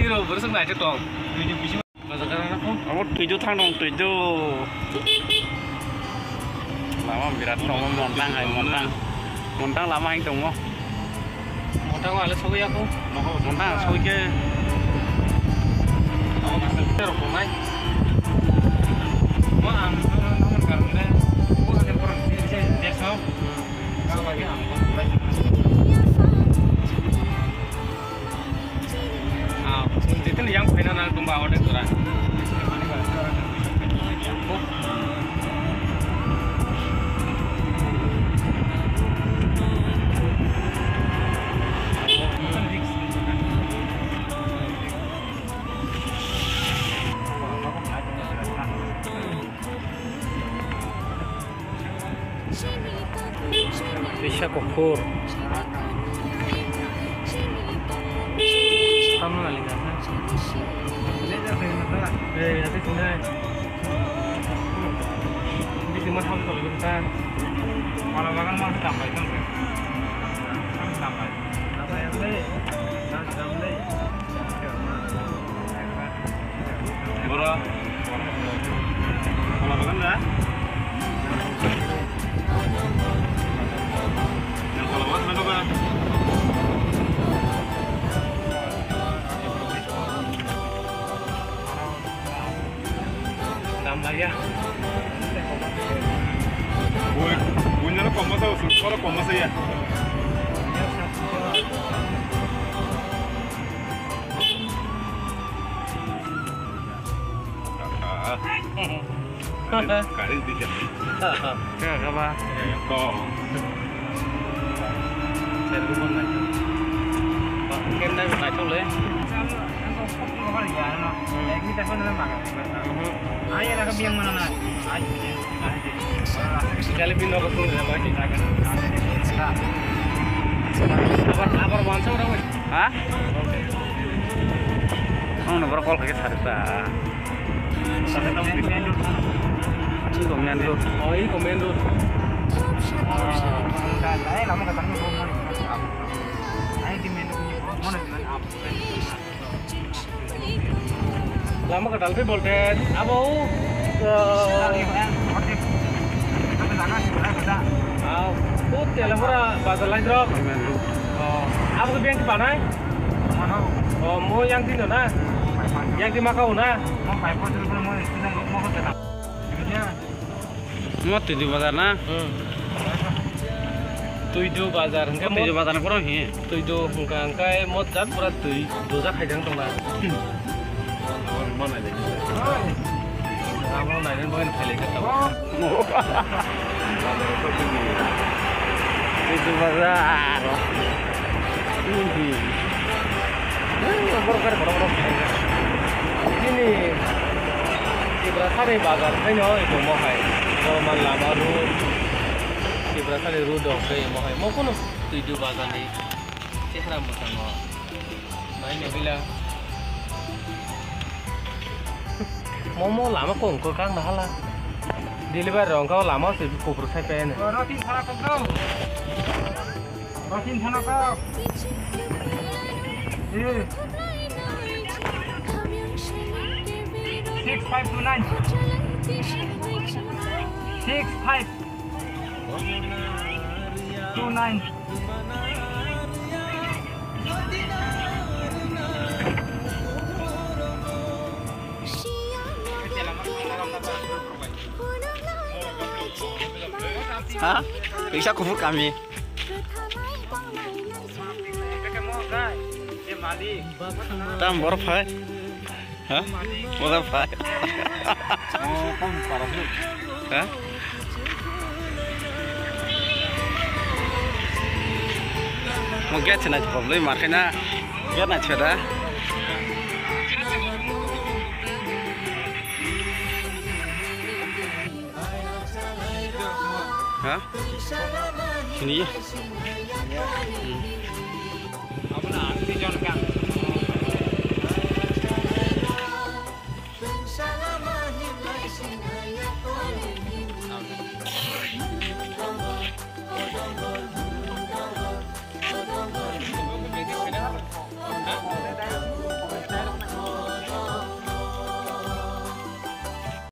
lo berseng naik tong. Tujuh biji. Masa karena aku? Kamu tujuh thang dong tujuh. Lama birat dong montang hai montang. Montang lama yang dong mo. Montang wala soy aku. Montang soy ke. Aku kasih terus pemain. Mau namun karena aku akan kurang dia so. Kalau bagi aku. Itu yang final tumba order turun. Bisa kukur. Kamu lagi kan? Nanti sini. Ini cuma harus kalau bentar. Kalau makan mau tambah itu enggak? Tambah. Tambah yang beli. Tambah beli. Berapa? Kalau makan enggak? Yang kalau makan berapa? Tambah ya. Punya lo como tahu, solo como saya. Kali di sini. Apa? Kok. Saya dulu pun naik. Pak, kem naik naik tuh le. Kita pun nama makan. Ayah nak biang mana nak? Sekali pindah ke sini nama kita kan. Apa bangsa orang? Hah? Oh, nomor call ke Sarita. Sarita komen dulu. Komen dulu. Oh, ini komen dulu. Saya lama ketemu rumah ni. Saya di menu mana dengan apa? Lama kedal पे बोलते हैं अब वो वो तेल पूरा बाजार line drop अब तो बैंक पाना है मो yang di mana yang di Makau na mau tujuh bazar na tujuh bazar tujuh bazar na kurang hi tujuh angkai mau cat pura tujuh dosa kajang tong na mana ada? Kamu naik bukan pilih kita. Itu bazar. Ini di berasa di bazar kan yo itu mau hai. Kalau malam baru di berasa di rudong ke mau hai. Mau kono tujuh bazar ni. Cihram macam mau. Main bila Momo lama kong ko kang dah lah. Deliver rong kau lama sih kubur saya pen. Rotin sana kau. Rotin sana kau. Ini 6529. 6529. Hah? Bisa kubur kami. Tam borf hai. Hah? Borf hai. Oh, kom parah lu. Hah? Mau get na problem makanya get na chera. Hah? Sini ya. Apa nak? Ini jangan kan.